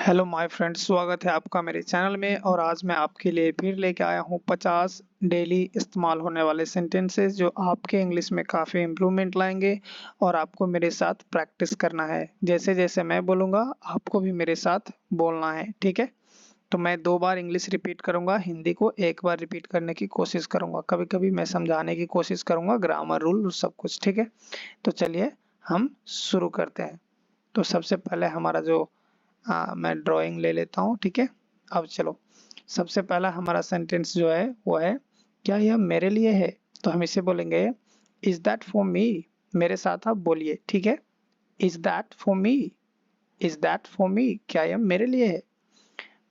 Hello my friends, स्वागत है आपका मेरे चैनल में। और आज मैं आपके लिए फिर लेके आया हूँ 50 डेली इस्तेमाल होने वाले सेंटेंसेस जो आपके इंग्लिश में काफ़ी इम्प्रूवमेंट लाएंगे। और आपको मेरे साथ प्रैक्टिस करना है। जैसे जैसे मैं बोलूँगा आपको भी मेरे साथ बोलना है, ठीक है। तो मैं 2 बार इंग्लिश रिपीट करूँगा, हिंदी को 1 बार रिपीट करने की कोशिश करूँगा। कभी कभी मैं समझाने की कोशिश करूँगा, ग्रामर रूल सब कुछ, ठीक है। तो चलिए हम शुरू करते हैं। तो सबसे पहले हमारा जो मैं ड्राइंग ले लेता हूँ, ठीक है। अब चलो, सबसे पहला हमारा सेंटेंस जो है वो है, क्या यह मेरे लिए है? तो हम इसे बोलेंगे, इज दैट फॉर मी। मेरे साथ आप बोलिए, ठीक है। Is that for me, is that for me, क्या यह मेरे लिए है?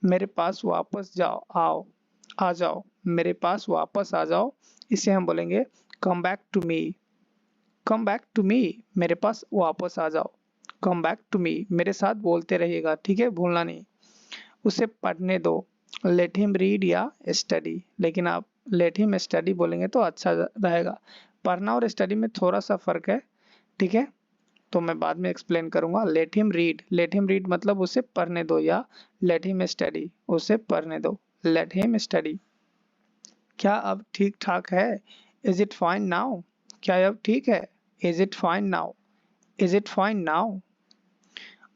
मेरे पास वापस जाओ, आओ, आ जाओ, मेरे पास वापस आ जाओ। इसे हम बोलेंगे, come back to me, come back to me, मेरे पास वापस आ जाओ। कम बैक टू मी, मेरे साथ बोलते रहिएगा, ठीक है, भूलना नहीं। उसे पढ़ने दो, लेट हिम रीड या स्टडी, लेकिन आप लेट हिम स्टडी बोलेंगे तो अच्छा रहेगा। पढ़ना और स्टडी में थोड़ा सा फर्क है, ठीक है। तो मैं बाद में एक्सप्लेन करूंगा। लेट हिम रीड मतलब उसे पढ़ने दो, या लेट हिम स्टडी, उसे पढ़ने दो, लेट हिम स्टडी। क्या अब ठीक ठाक है? इज इट फाइन नाउ, क्या अब ठीक है? Is it fine now, is it fine now.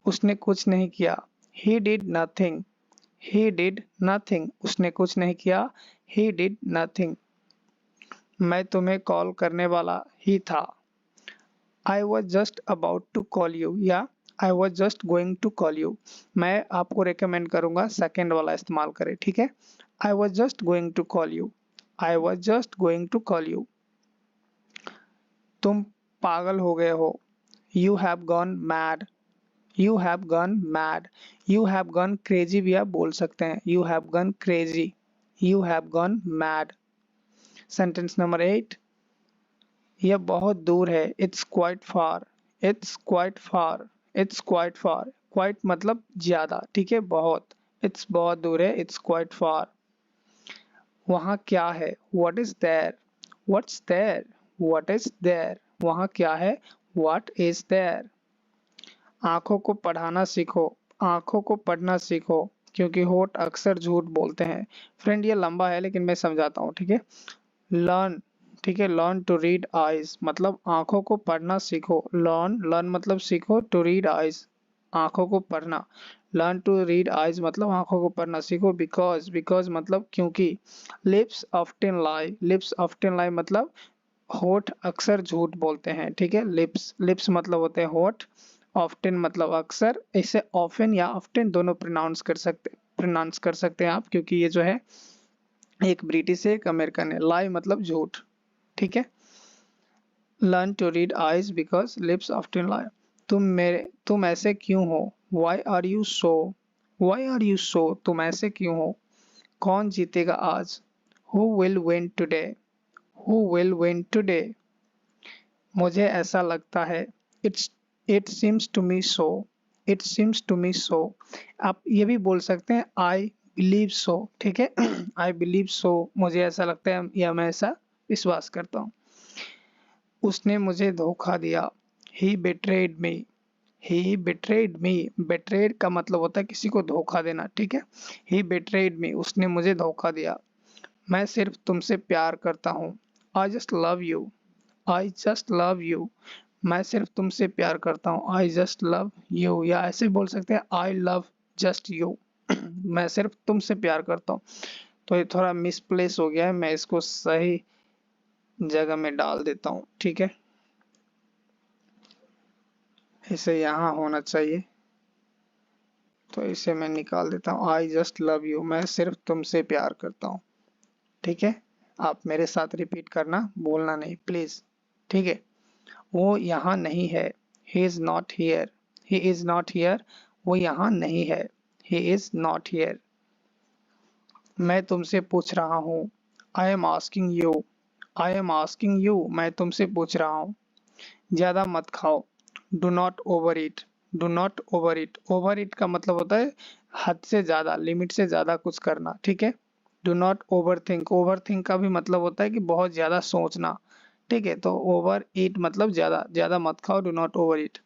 उसने कुछ नहीं किया, he did nothing, he did nothing, उसने कुछ नहीं किया, ही डिड नथिंग। मैं तुम्हें कॉल करने वाला ही था, I was just about to call you, या I was just going to call you. मैं आपको रेकमेंड करूंगा सेकेंड वाला इस्तेमाल करें, ठीक है। I was just going to call you, I was just going to call you. तुम पागल हो गए हो, you have gone mad, you have gone mad, you have gone crazy भी आप बोल सकते हैं, you have gone crazy, you have gone mad. Sentence number 8, यह बहुत दूर है, it's quite far, it's quite far, it's quite far. Quite मतलब ज्यादा, ठीक है, बहुत। इट्स बहुत दूर है, इट्स क्वाइट फार। वहाँ क्या है? What is there, what's there, what is there, वहाँ क्या है? What is there. आंखों को पढ़ाना सीखो, आंखों को पढ़ना सीखो, क्योंकि होठ अक्सर झूठ बोलते हैं। फ्रेंड ये लंबा है लेकिन मैं समझाता हूँ, ठीक है। लर्न, ठीक है, लर्न टू रीड आइज मतलब आंखों को पढ़ना सीखो। लर्न, लर्न मतलब सीखो, टू रीड आइज आंखों को पढ़ना। लर्न टू रीड आइज मतलब आंखों को पढ़ना सीखो। बिकॉज, बिकॉज मतलब क्योंकि। लिप्स ऑफ्टन लाई, लिप्स ऑफ्टन लाई मतलब होठ अक्सर झूठ बोलते हैं, ठीक है। लिप्स, लिप्स मतलब होते हैं होठ, ऑफ्टन मतलब अक्सर। इसे ऑफन या ऑफ्टन दोनों प्रोनाउंस कर सकते हैं आप, क्योंकि ये जो है एक ब्रिटिश है, एक अमेरिकन है। लाई मतलब झूठ, ठीक है। Learn to read eyes because lips often lie. तुम ऐसे क्यों हो? Why are you so, why are you so, तुम ऐसे क्यों हो? कौन जीतेगा आज? Who will win today, who will win today. मुझे ऐसा लगता है, it's, it seems to me so, it seems to me so. आप ये भी बोल सकते हैं, आई बिलीव सो, ठीक है। आई बिलीव सो, मुझे ऐसा लगता है या मैं ऐसा विश्वास करता हूँ। उसने मुझे धोखा दिया, ही बिट्रेड मी, ही बिट्रेड मी। बिट्रेड का मतलब होता है किसी को धोखा देना, ठीक है। ही बिट्रेड मी, उसने मुझे धोखा दिया। मैं सिर्फ तुमसे प्यार करता हूँ, I just love you, I just love you. मैं सिर्फ तुमसे प्यार करता हूँ, आई जस्ट लव यू। या ऐसे बोल सकते हैं, आई लव जस्ट यू। मैं सिर्फ तुमसे प्यार करता हूँ। तो ये थोड़ा मिसप्लेस हो गया है, मैं इसको सही जगह में डाल देता हूँ, ठीक है। इसे यहाँ होना चाहिए, तो इसे मैं निकाल देता हूँ। आई जस्ट लव यू, मैं सिर्फ तुमसे प्यार करता हूँ, ठीक है। आप मेरे साथ रिपीट करना, बोलना नहीं प्लीज, ठीक है। वो यहाँ नहीं है, he is not here, he is not here, वो यहाँ नहीं है, ही इज नॉट हियर। मैं तुमसे पूछ रहा हूँ, I am asking you, I am asking you, मैं तुमसे पूछ रहा हूँ। ज्यादा मत खाओ, do not over eat, do not over eat. Over ईट का मतलब होता है हद से ज्यादा, लिमिट से ज्यादा कुछ करना, ठीक है। Do not over think, over think का भी मतलब होता है कि बहुत ज्यादा सोचना, ठीक है। तो ओवर ईट मतलब ज्यादा, ज्यादा मत खाओ, डू नॉट ओवर ईट।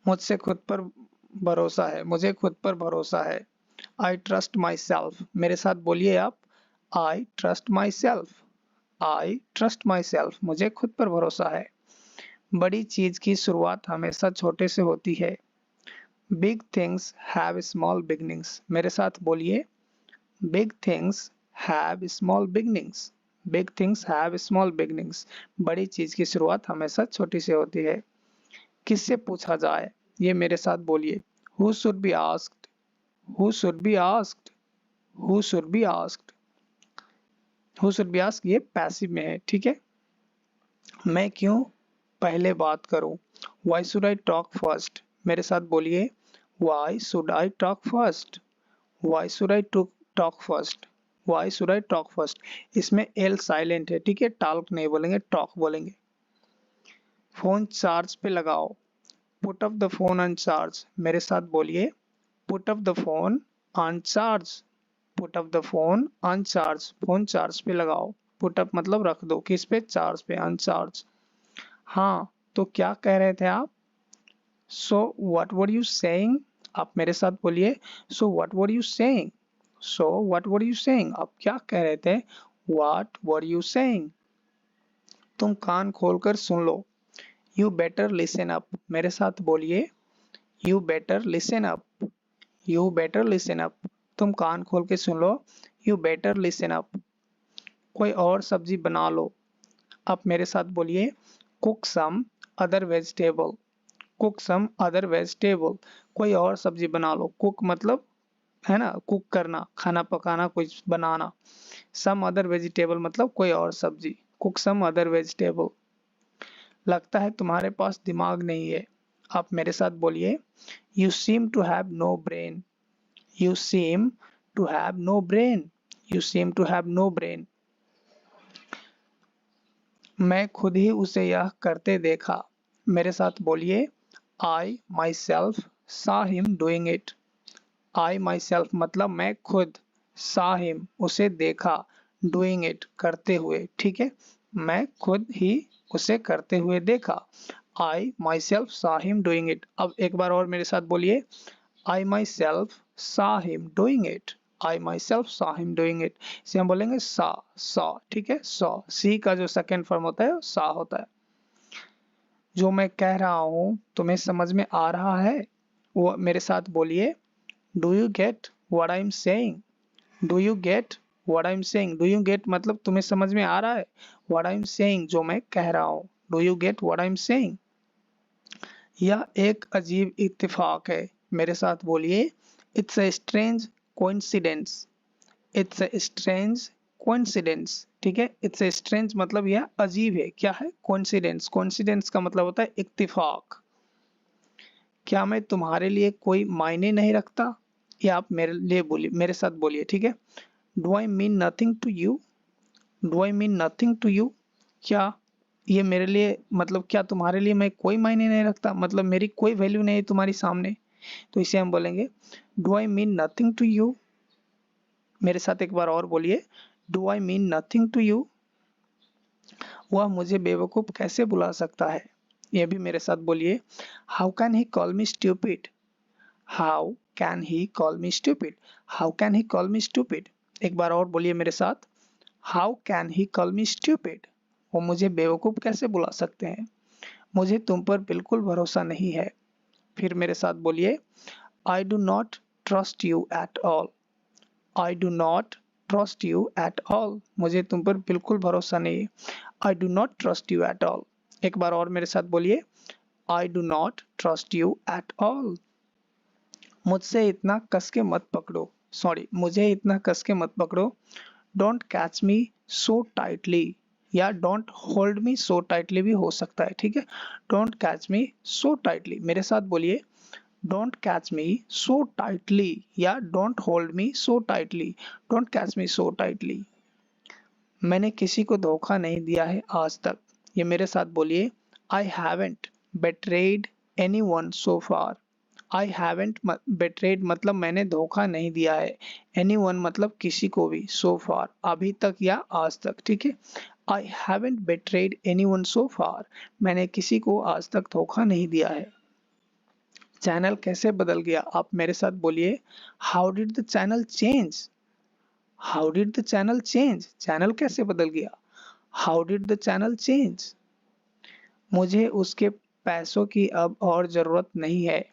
मुझसे खुद पर भरोसा है, मुझे खुद पर भरोसा है। आई ट्रस्ट माई सेल्फ, मेरे साथ बोलिए आप। I trust my self, I trust my self, मुझे खुद पर भरोसा है। बड़ी चीज की शुरुआत हमेशा छोटे से होती है। Big things have small beginnings, मेरे साथ बोलिए। Big things have small beginnings, big things have small beginnings, बड़ी चीज की शुरुआत हमेशा छोटी से होती है। किससे पूछा जाए, ये मेरे साथ बोलिए। Who should be asked, who should be asked, who should be asked, who should be asked, ये पैसिव में है, ठीक है। मैं क्यों पहले बात करूं, why should I talk first, मेरे साथ बोलिए। Why should I talk first, why should I talk first, why should I talk first, इसमें एल साइलेंट है, ठीक है, टॉक नहीं बोलेंगे, टॉक बोलेंगे। फोन चार्ज पे लगाओ, put off the phone on charge, मेरे साथ बोलिए। Put off the phone on charge, put off the phone on charge, phone charge पे लगाओ। पुट अप मतलब रख दो, किस पे, चार्ज पे, ऑन चार्ज। हाँ, तो क्या कह रहे थे आप? So what were you saying, आप मेरे साथ बोलिए। So what were you saying, so what were you saying, आप क्या कह रहे थे? व्हाट वर यू सेइंग, तुम कान खोलकर सुन लो। यू बेटर लिसन अप, मेरे साथ बोलिए। You better listen up, you better listen up, तुम कान खोल के सुन लो। You better listen up. कोई और सब्जी बना लो, आप मेरे साथ बोलिए। Cook some other vegetable, cook some other vegetable, कोई और सब्जी बना लो। कुक मतलब है ना, कुक करना, खाना पकाना, कुछ बनाना। सम अदर वेजिटेबल मतलब कोई और सब्जी। Cook some other vegetable. लगता है तुम्हारे पास दिमाग नहीं है, आप मेरे साथ बोलिए। You seem to have no brain, you seem to have no brain, you seem to have no brain. मैं खुद ही उसे यह करते देखा, मेरे साथ बोलिए। I myself saw him doing it, I myself मतलब मैं खुद, saw him उसे देखा, doing it करते हुए, ठीक है, मैं खुद ही उसे करते हुए देखा। I myself saw him doing it। अब एक बार और मेरे साथ बोलिए। I myself saw him doing it, I myself saw him doing it। इसे हम बोलेंगे saw, ठीक है, saw, सी का जो सेकेंड फॉर्म होता है saw होता है। जो मैं कह रहा हूँ तुम्हें समझ में आ रहा है, वो मेरे साथ बोलिए। Do you get what I'm saying, do you get what I'm saying, do you get मतलब तुम्हें समझ में आ रहा है, what I'm saying जो मैं कह रहा हूँ, do you get what I'm saying। यह एक अजीब इत्तेफाक है, मेरे साथ बोलिए। It's a strange coincidence, it's a strange coincidence, ठीक है। इट्स अ स्ट्रेंज मतलब यह अजीब है, क्या है, कोइंसिडेंस, कोइंसिडेंस का मतलब होता है इत्तेफाक। क्या मैं तुम्हारे लिए कोई मायने नहीं रखता, ये आप मेरे लिए बोलिए, मेरे साथ बोलिए, ठीक है। Do I mean nothing to you, do I mean nothing to you, क्या ये मेरे लिए मतलब क्या तुम्हारे लिए मैं कोई मायने नहीं रखता, मतलब मेरी कोई वैल्यू नहीं है तुम्हारी सामने, तो इसे हम बोलेंगे। Do I mean nothing to you, मेरे साथ एक बार और बोलिए। Do I mean nothing to you. वह मुझे बेवकूफ कैसे बुला सकता है, ये भी मेरे साथ बोलिए। How can he call me stupid, how can he call me stupid, how can he call me stupid. एक बार और बोलिए मेरे साथ। How can he call me stupid, वो मुझे बेवकूफ कैसे बुला सकते हैं। मुझे तुम पर बिल्कुल भरोसा नहीं है, फिर मेरे साथ बोलिए। I do not trust you at all, I do not trust you at all, मुझे तुम पर बिल्कुल भरोसा नहीं। I do not trust you at all. एक बार और मेरे साथ बोलिए। I do not trust you at all. मुझसे इतना कस के मत पकड़ो, सॉरी, मुझे इतना कस के मत पकड़ो। Don't catch me so tightly, या don't hold me so tightly भी हो सकता है, ठीक है। Don't catch me so tightly, मेरे साथ बोलिए। Don't catch me so tightly या don't hold me so tightly, don't catch me so tightly. मैंने किसी को धोखा नहीं दिया है आज तक, ये मेरे साथ बोलिए। I haven't betrayed anyone so far, I haven't betrayed मतलब मैंने धोखा नहीं दिया है, anyone मतलब किसी को भी, so far अभी तक या आज तक, ठीक है। I haven't betrayed anyone so far, मैंने किसी को आज तक धोखा नहीं दिया है। चैनल कैसे बदल गया? आप मेरे साथ बोलिए, how did the channel change? How did the channel change? Channel कैसे बदल गया? How did the channel change? मुझे उसके पैसों की अब और जरूरत नहीं है।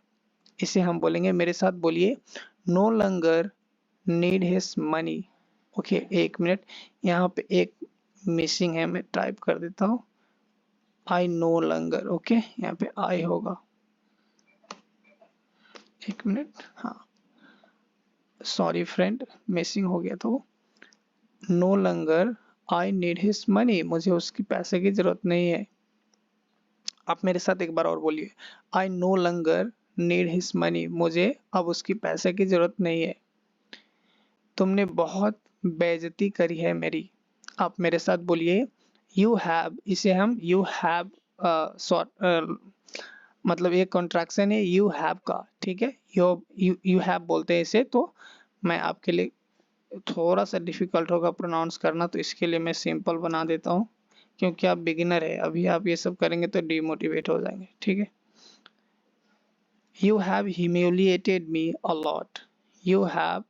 इसे हम बोलेंगे, मेरे साथ बोलिए, no longer need his money. Okay, एक मिनट, यहाँ पे एक मिसिंग है, मैं टाइप कर देता हूँ, आई नो लॉन्गर। ओके, यहाँ पे आई होगा, एक मिनट, हाँ, सॉरी फ्रेंड, मिसिंग हो गया। तो no longer I need his money, मुझे उसकी पैसे की जरूरत नहीं है। आप मेरे साथ एक बार और बोलिए, I know longer need his money, मुझे अब उसकी पैसे की जरूरत नहीं है। तुमने बहुत बेइज्जती करी है मेरी। आप मेरे साथ बोलिए, यू हैव, इसे हम यू हैव शॉर्ट, मतलब एक कॉन्ट्रैक्शन है यू हैव का, ठीक है, यू हैव बोलते हैं इसे। तो मैं आपके लिए थोड़ा सा डिफिकल्ट होगा प्रोनाउंस करना, तो इसके लिए मैं सिंपल बना देता हूँ, क्योंकि आप बिगिनर है, अभी आप ये सब करेंगे तो डिमोटिवेट हो जाएंगे, ठीक है। You have humiliated me a lot. You have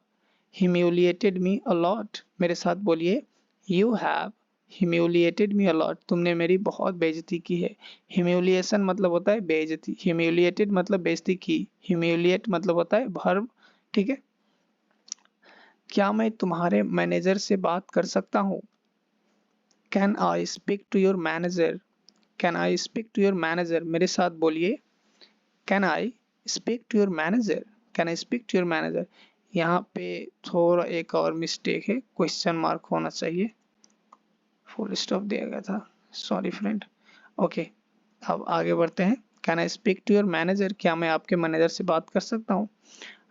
humiliated me a lot। मेरे साथ बोलिए, you have humiliated me a lot। तुमने मेरी बहुत बेइज्जती की है। humiliation मतलब होता है बेइज्जती, humiliated मतलब बेइज्जती की, humiliate मतलब होता है वर्ब, ठीक है। क्या मैं तुम्हारे मैनेजर से बात कर सकता हूँ? Can I speak to your manager? Can I speak to your manager? मेरे साथ बोलिए, Can I speak to your manager? Can I speak to your manager? यहाँ पे थोड़ा एक और मिस्टेक है, क्वेश्चन मार्क होना चाहिए, फुल स्टॉप दिया गया था, सॉरी फ्रेंड। ओके, अब आगे बढ़ते हैं। Can I speak to your manager? क्या मैं आपके मैनेजर से बात कर सकता हूँ?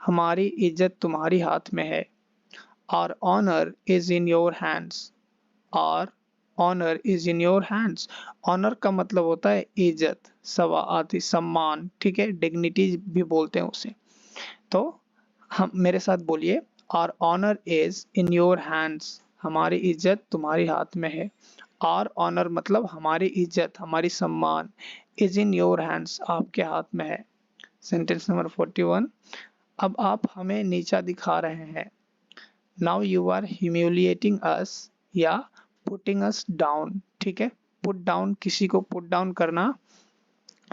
हमारी इज्जत तुम्हारी हाथ में है। Our honour is in your hands. Our honour is in your hands. Honour का मतलब होता है इज्जत, सवा आदि सम्मान, ठीक है, डिग्निटी भी बोलते हैं उसे। तो हम मेरे साथ बोलिए, our honour is in your hands, हमारी इज्जत तुम्हारे हाथ में है। आवर ऑनर मतलब हमारी इज्जत, हमारी सम्मान, इज इन योर हैंड्स, आपके हाथ में है। Sentence number 41। अब आप हमें नीचा दिखा रहे हैं। नाउ यू आर ह्यूमिलिएटिंग अस या पुटिंग अस डाउन, ठीक है। पुट डाउन, किसी को पुट डाउन करना,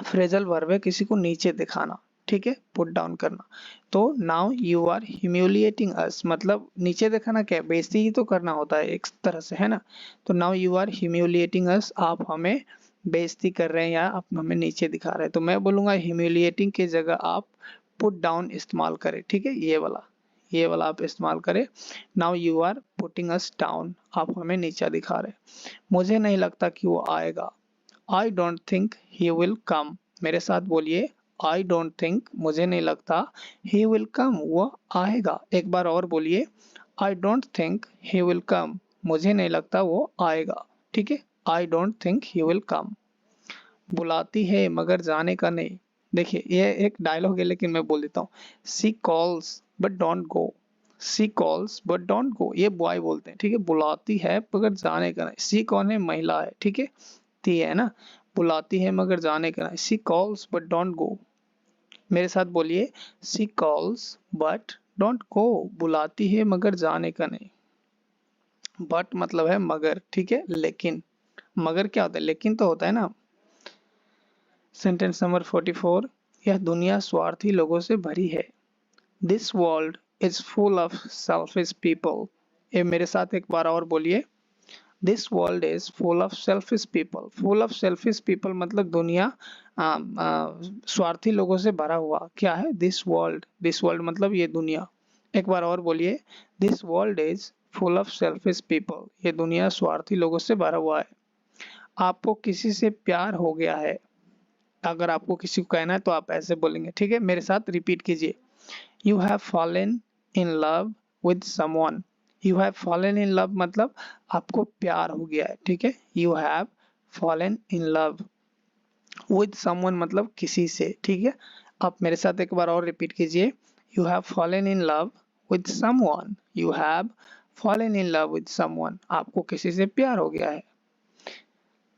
फ्रेजल वर्ब है, किसी को नीचे दिखाना, ठीक है, पुट डाउन करना। तो नाउ यू आर ह्यूमिलिएटिंग अस मतलब नीचे दिखाना, क्या बेइज्जती ही तो करना होता है एक तरह से, है ना। तो नाउ यू आर ह्यूमिलिएटिंग अस, आप हमें बेइज्जती कर रहे हैं या आप हमें नीचे दिखा रहे हैं। तो मैं बोलूंगा ह्यूमिलिएटिंग की जगह आप पुट डाउन इस्तेमाल करें, ठीक है, ये वाला आप इस्तेमाल करें। Now you are putting us down, आप हमें नीचा दिखा रहे हैं। मुझे नहीं लगता कि वो आएगा। I don't think he will come. मेरे साथ बोलिए, आई डोंट थिंक, मुझे नहीं लगता, ही विल कम, वो आएगा। एक बार और बोलिए, I don't think he will come, मुझे नहीं लगता वो आएगा, ठीक है, I don't think he will come. बुलाती है मगर जाने का नहीं। देखिए ये एक डायलॉग है, लेकिन मैं बोल देता हूँ, sea calls but don't go. Sea calls but don't go, ये बॉय बोलते हैं, ठीक है। बुलाती है मगर जाने का नहीं। सी कौन है? महिला है, ठीक है, ती है ना। बुलाती है मगर जाने का नहीं, सी कॉल्स बट डोंट गो। मेरे साथ बोलिए, सी कॉल्स बट डोंट गो, बुलाती है मगर जाने का नहीं। बट मतलब है मगर, ठीक है, लेकिन। मगर क्या होता है? लेकिन तो होता है ना। Sentence number 44। यह दुनिया स्वार्थी लोगों से भरी है। This world is full of selfish people. ये मेरे साथ एक बार और बोलिए, this world is full of selfish people. Full of selfish people मतलब दुनिया स्वार्थी लोगों से भरा हुआ क्या है? दिस वर्ल्ड मतलब ये दुनिया। एक बार और बोलिए, this world is full of selfish people, ये दुनिया स्वार्थी लोगों से भरा हुआ है। आपको किसी से प्यार हो गया है। अगर आपको किसी को कहना है तो आप ऐसे बोलेंगे, ठीक है, मेरे साथ रिपीट कीजिए, you have fallen in love with someone. You have fallen in love मतलब आपको प्यार हो गया है, ठीक है, you have fallen in love with someone मतलब किसी से, ठीक है। आप मेरे साथ एक बार और रिपीट कीजिए, you have fallen in love with someone. You have fallen in love with someone, आपको किसी से प्यार हो गया है।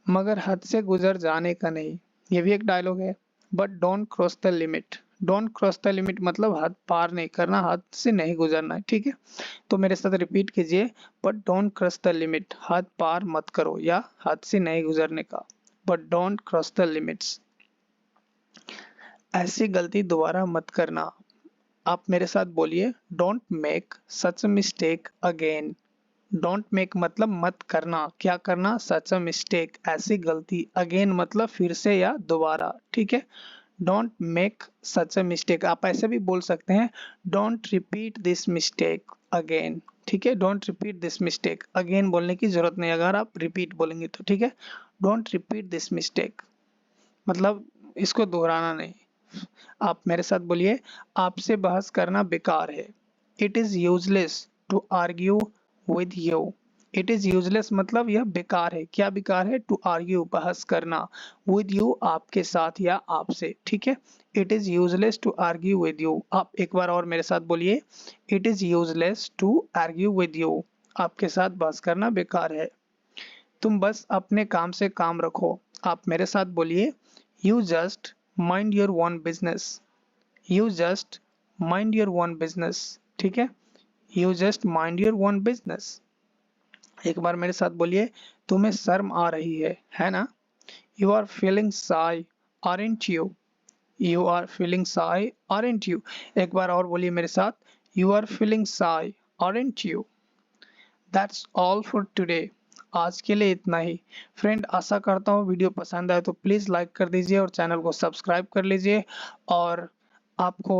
मगर हद से गुजर जाने का नहीं, ये भी एक डायलॉग है। But don't cross the limit. Don't cross the limit मतलब हद पार नहीं करना, हद से नहीं गुजरना है, ठीक है। तो मेरे साथ रिपीट कीजिए, but don't cross the limit, हद पार मत करो या हद से नहीं गुजरने का, but don't cross the limits. ऐसी गलती दोबारा मत करना। आप मेरे साथ बोलिए, don't make such a mistake again. Don't make मतलब मत करना, क्या करना, सच अ मिस्टेक, ऐसी गलती, अगेन मतलब फिर से या दोबारा, ठीक है। Don't make such a mistake, आप ऐसे भी बोल सकते हैं, don't repeat this mistake again, ठीक है। Don't repeat this mistake, again बोलने की जरूरत नहीं अगर आप रिपीट बोलेंगे तो, ठीक है। डोंट रिपीट दिस मिस्टेक मतलब इसको दोहराना नहीं। आप मेरे साथ बोलिए, आपसे बहस करना बेकार है। It is useless to argue with you. It is useless मतलब यह बेकार है, क्या बेकार है, टू आर्ग्यू बहस करना, विद यू आपके साथ या आपसे, ठीक है। It is useless to argue with you. आप एक बार और मेरे साथ बोलिए, it is useless to argue with you, आपके साथ बहस करना बेकार है। तुम बस अपने काम से काम रखो। आप मेरे साथ बोलिए, you just mind your own business. You just mind your own business, ठीक है। You just mind your own business. एक बार मेरे साथ बोलिए, तुम्हें शर्म आ रही है ना। You are feeling shy, aren't you. You are feeling shy, aren't you. एक बार और बोलिए मेरे साथ, you are feeling shy, aren't you. That's all for today. आज के लिए इतना ही। फ्रेंड, आशा करता हूँ वीडियो पसंद आए तो प्लीज़ लाइक कर दीजिए और चैनल को सब्सक्राइब कर लीजिए। और आपको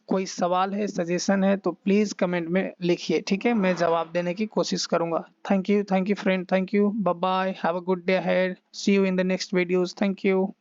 कोई सवाल है, सजेशन है तो प्लीज़ कमेंट में लिखिए, ठीक है। मैं जवाब देने की कोशिश करूँगा। Thank you friend, thank you, bye bye, have a good day ahead, see you in the next videos, thank you.